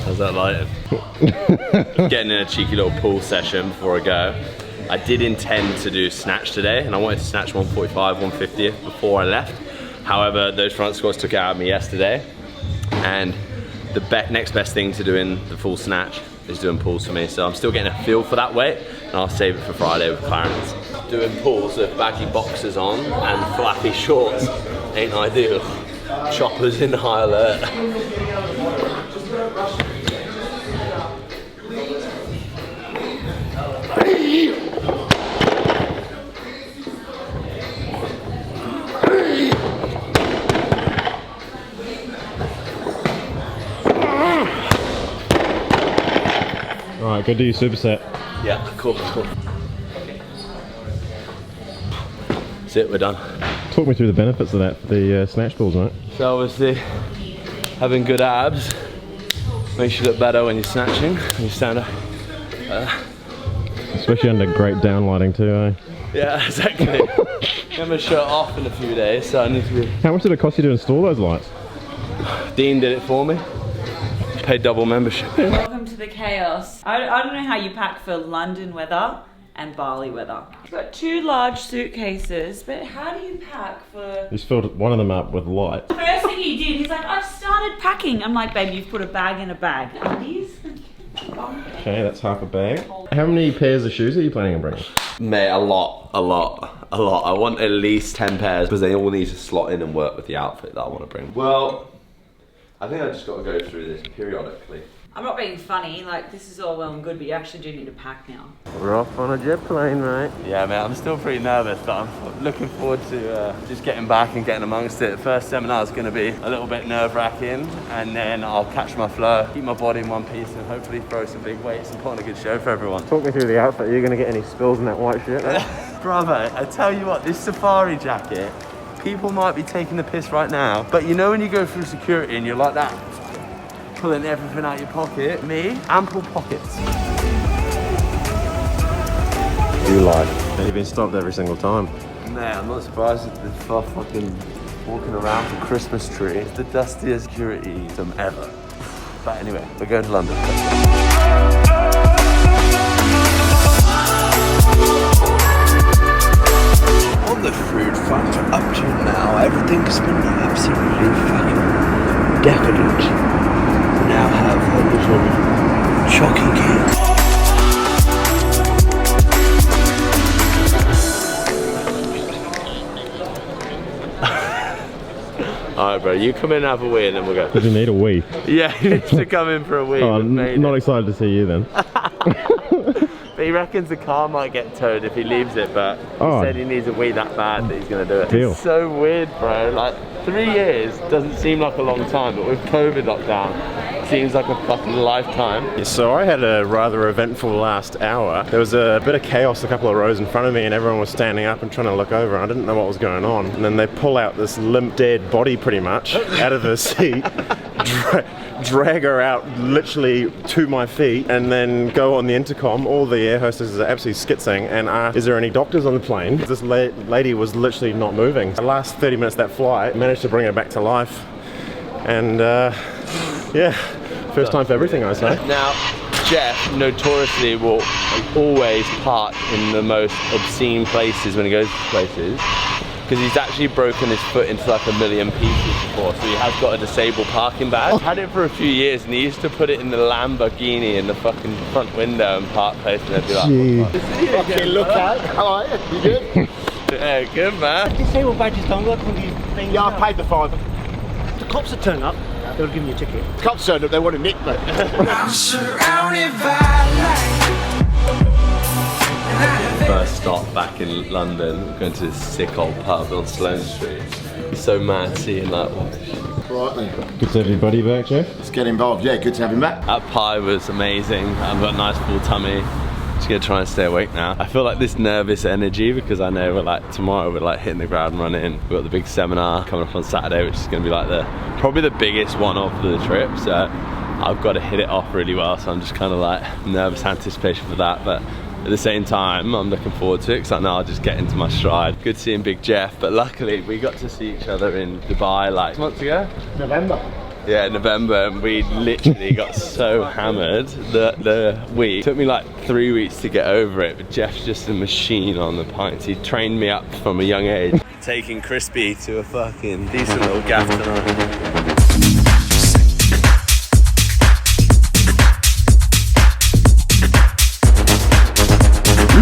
How's that lighting? Getting in a cheeky little pool session before I go. I did intend to do snatch today, and I wanted to snatch 145, 150 before I left. However, those front squats took it out of me yesterday, and the next best thing to doing the full snatch is doing pulls for me. So I'm still getting a feel for that weight, and I'll save it for Friday with Clarence. Doing pulls with baggy boxers on and flappy shorts ain't ideal. Choppers in high alert. Alright, go do your superset. Yeah, cool. That's it, we're done. Talk me through the benefits of that for the snatch pulls, mate. So obviously, having good abs makes you look better when you're snatching, when you stand up. Especially under great downlighting too, eh? Yeah, exactly. Get my shirt off in a few days, so I need to be... How much did it cost you to install those lights? Dean did it for me. Paid double membership. Welcome to the chaos. I don't know how you pack for London weather and Bali weather. I've got 2 large suitcases, but how do you pack for... Just filled one of them up with light. The first thing he did, he's like, I've started packing. I'm like, babe, you've put a bag in a bag. Undies? Okay, that's half a bag. How many pairs of shoes are you planning on bringing? Mate, a lot. I want at least 10 pairs because they all need to slot in and work with the outfit that I want to bring. Well, I think I just got to go through this periodically. I'm not being funny, like this is all well and good, but you actually do need to pack now. We're off on a jet plane, mate. Yeah, mate, I'm still pretty nervous, but I'm looking forward to just getting back and getting amongst it. First seminar is going to be a little bit nerve-wracking, and then I'll catch my flow, keep my body in one piece, and hopefully throw some big weights and put on a good show for everyone. Talk me through the outfit. Are you going to get any spills in that white shirt? Bravo, I tell you what, this safari jacket, people might be taking the piss right now, but you know when you go through security and you're like that, pulling everything out your pocket. Me, ample pockets. You like? You've been stopped every single time. Man, I'm not surprised at the fucking walking around the Christmas tree. It's the dustiest security system ever. But anyway, we're going to London. On the food front, up to now, everything's been absolutely fucking decadent. Now have a little shocking cake. Alright bro, you come in and have a wee and then we'll go. Did you need a wee? Yeah, he needs to come in for a wee. Oh, not excited to see you then. But he reckons the car might get towed if he leaves it, but he said he needs a wee that bad that he's going to do it. Deal. It's so weird, bro. Like, 3 years doesn't seem like a long time, but with COVID lockdown, it seems like a fucking lifetime. Yeah, so I had a rather eventful last hour. There was a bit of chaos a couple of rows in front of me, and everyone was standing up and trying to look over. I didn't know what was going on. And then they pull out this limp, dead body pretty much out of the seat. Drag her out literally to my feet, and then go on the intercom. All the air hostesses are absolutely skitzing and ask, is there any doctors on the plane? This lady was literally not moving. The last 30 minutes of that flight, managed to bring her back to life. And yeah, first time for everything, I say. Now, Jeff notoriously will always park in the most obscene places when he goes to places, because he's actually broken his foot into like a million pieces before, so he has got a disabled parking badge. I've had it for a few years, and he used to put it in the Lamborghini in the fucking front window and park place, and they'd be like, Fucking look out. How are you? You good? yeah, good man. Disabled badges don't work when you think. Yeah, I paid the fine. The cops would turn up, they would give me a ticket. The cops turned up, they want to nick me. I'm surrounded by First stop back in London, going to this sick old pub on Sloane Street. He's so mad seeing like, Right then. Good to have your buddy back, Jeff. Let's get involved. Yeah, good to have him back. that pie was amazing. I've got a nice full tummy. Just gonna try and stay awake now. I feel like this nervous energy because I know we're like tomorrow we're like hitting the ground running. We've got the big seminar coming up on Saturday, which is gonna be like probably the biggest one of the trip. So I've got to hit it off really well. So I'm just kind of like nervous anticipation for that, but at the same time, I'm looking forward to it because I know I'll just get into my stride. Good seeing Big Jeff, but luckily we got to see each other in Dubai like months ago. November. Yeah, November, and we literally got so hammered that the week took me like 3 weeks to get over it. But Jeff's just a machine on the pints. He trained me up from a young age. Taking Crispy to a fucking decent little gaff tonight.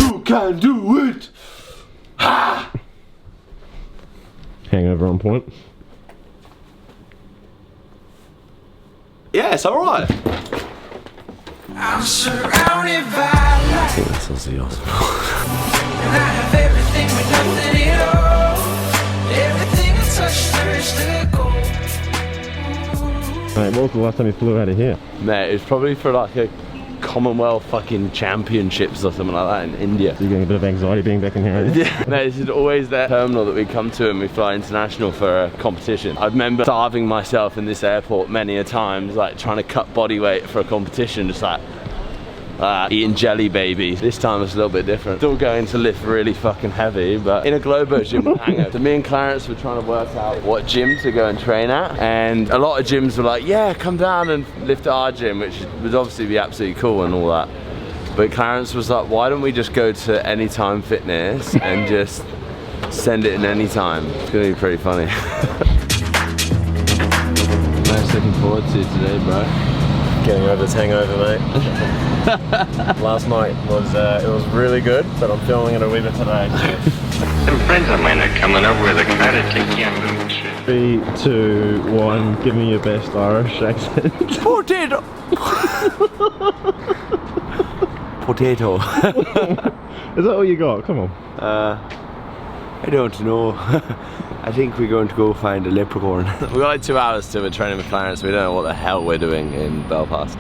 You can do it! Ha! Hangover on point. Yeah, it's alright. I'm surrounded by light. That's Aussie And I have everything but nothing at all. Everything I touch turns to gold. Mate, what was the last time you flew out of here? Mate, it's probably for like a Commonwealth fucking championships or something like that in India. So you're getting a bit of anxiety being back in here, aren't you? Yeah, no, this is always that terminal that we come to and we fly international for a competition. I remember starving myself in this airport many a times, like trying to cut body weight for a competition, just like eating jelly babies. This time it's a little bit different. Still going to lift really fucking heavy, but in a Globo gym with hangover. So me and Clarence were trying to work out what gym to go and train at, and a lot of gyms were like, yeah, come down and lift at our gym, which would obviously be absolutely cool and all that. But Clarence was like, why don't we just go to Anytime Fitness and just send it in Anytime? It's gonna be pretty funny. Nice looking forward to today, bro. Getting over this hangover, mate. Last night was it was really good, but I'm feeling it a wee bit today. Some friends of mine are coming over with a karate camp. 3, 2, 1. Give me your best Irish accent. Potato! Potato. Is that all you got? Come on. I don't know. I think we're going to go find a leprechaun. We've got like 2 hours till we're training with Clarence. We don't know what the hell we're doing in Belfast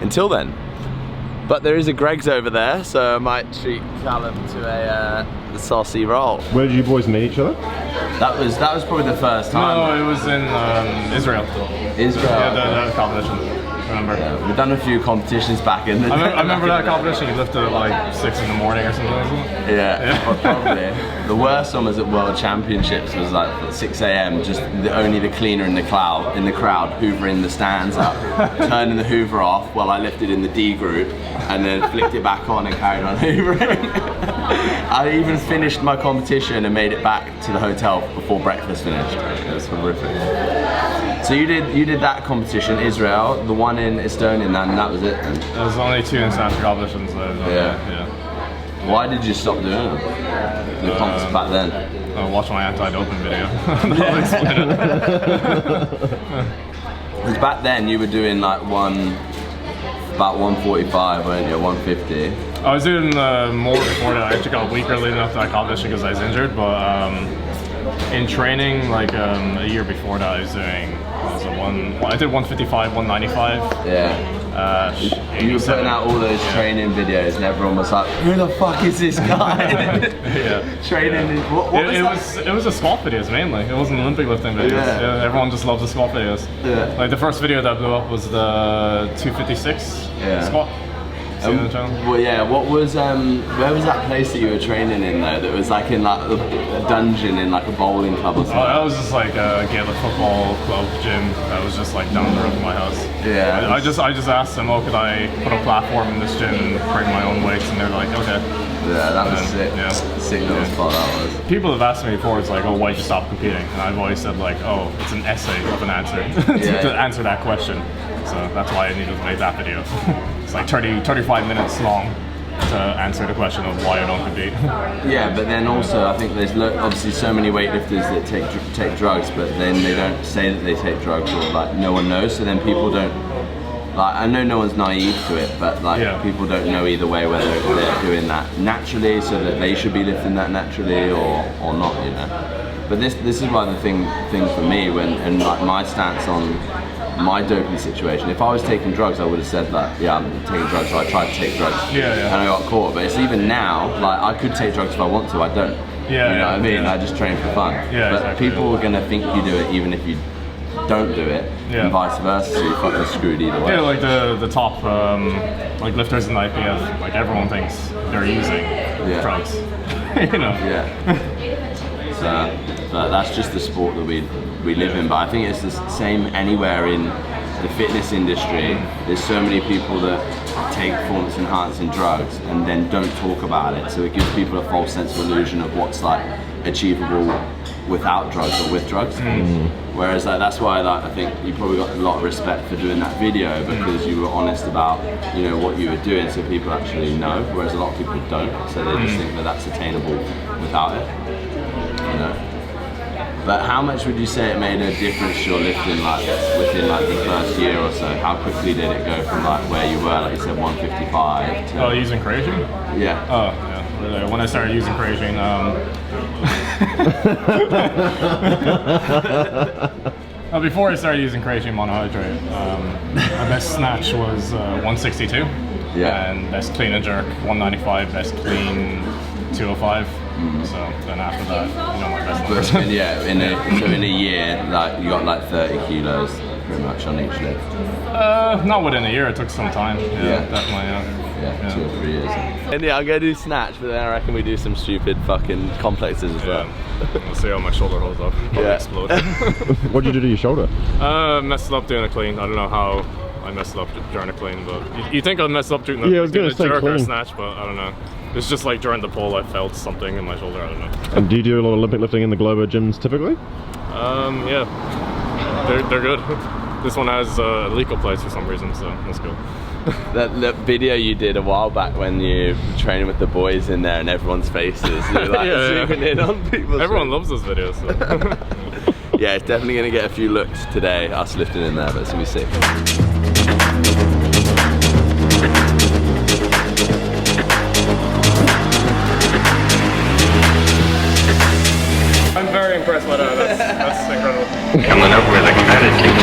until then. But there is a Greg's over there, so I might treat Callum to a saucy roll. Where did you boys meet each other? That was probably the first time. No, it was in Israel. Israel. Yeah, the competition. Remember? Yeah, we've done a few competitions back in the day. I remember that competition. You lifted at like 6 in the morning or something like that. Yeah, probably. The worst one was at World Championships. Was like at 6 a.m. Just only the cleaner in the crowd, hoovering the stands up, turning the hoover off while I lifted in the D group, and then flicked it back on and carried on hoovering. I even finished my competition and made it back to the hotel before breakfast finished. It was horrific. So you did that competition, Israel, the one in Estonia, and that was it then? There was only 2 international competitions. Yeah. Why did you stop doing them? The comps back then? I watched my anti-doping video. That'll explain it. Because back then you were doing like about 145, weren't you? 150. I was doing more before that. I actually got weaker leading up to that competition because I was injured, but in training, like a year before that, I was doing, I did 155, 195. Yeah. You were putting out all those training videos and everyone was like, who the fuck is this guy? Yeah. Training, what was that? It was the squat videos mainly. It wasn't Olympic lifting videos. Yeah, everyone just loves the squat videos. Yeah. Like the first video that blew up was the 256 squat. Well, yeah. What was where was that place that you were training in though? That was like in like a dungeon in like a bowling club or something. Oh, that was just like a Gaelic football club gym that was just like down the road from my house. Yeah. I just asked them, oh, could I put a platform in this gym and bring my own weights? And they're like, okay. Yeah, that was sick. Yeah. Sick little spot that was. People have asked me before, it's like, oh, why'd you stop competing? And I've always said like, oh, it's an essay of an answer to answer that question. So that's why I needed to make that video. It's like 35 minutes long to answer the question of why I don't compete. Yeah, but then also I think there's obviously so many weightlifters that take drugs, but then they don't say that they take drugs, or like no one knows. So then people don't. Like, I know no one's naive to it, but like people don't know either way whether they're doing that naturally, so that they should be lifting that naturally or not, you know. But this is why the thing for me and like my stance on my doping situation. If I was taking drugs, I would have said that, yeah, I'm taking drugs, so I tried to take drugs and I got caught. But it's even now, like I could take drugs if I want to, I don't. You know what I mean? I just train for fun. But people are gonna think you do it even if you don't do it, and vice versa, so you're fucking screwed either way. Yeah, like the top like lifters in the IPF, like everyone thinks they're using drugs. You know? Yeah. So But that's just the sport that we live in. But I think it's the same anywhere in the fitness industry. There's so many people that take performance enhancing drugs and then don't talk about it. So it gives people a false sense of illusion of what's like achievable without drugs or with drugs. Whereas like, that's why like, I think you probably got a lot of respect for doing that video, because you were honest about, you know, what you were doing, so people actually know, whereas a lot of people don't, so they just think that that's attainable without it, you know. But how much would you say it made a difference to your lifting, like within like the first year or so? How quickly did it go from like where you were, like you said, 155 to... Oh, using creatine? Yeah. Oh, yeah. Really. When I started using creatine, before I started using creatine monohydrate, my best snatch was 162. Yeah. And best clean and jerk 195, best clean 205. So then after that, you know, my best numbers. And yeah, so in a year, like you got like 30 kilos pretty much on each lift. Not within a year. It took some time. Yeah. Definitely. Yeah, 2 or 3 years. And yeah, I'm gonna do snatch, but then I reckon we do some stupid fucking complexes as well. We'll see how my shoulder holds up. Probably explode. What'd you do to your shoulder? Messed it up doing a clean. I don't know how I messed it up during a clean, but you think I'd mess it up during the, I was doing gonna a say jerk or a clean. snatch, but I don't know. It's just like during the pull, I felt something in my shoulder. I don't know. And do you do a lot of Olympic lifting in the Globo gyms typically? Yeah, they're good. This one has legal plates for some reason, so that's cool. That video you did a while back when you were training with the boys in there and everyone's faces, you were like zooming in on people. Everyone loves those videos. So. Yeah, it's definitely going to get a few looks today, us lifting in there, but it's going to be sick. I'm very impressed by that. That's incredible. Coming up with a karate kick.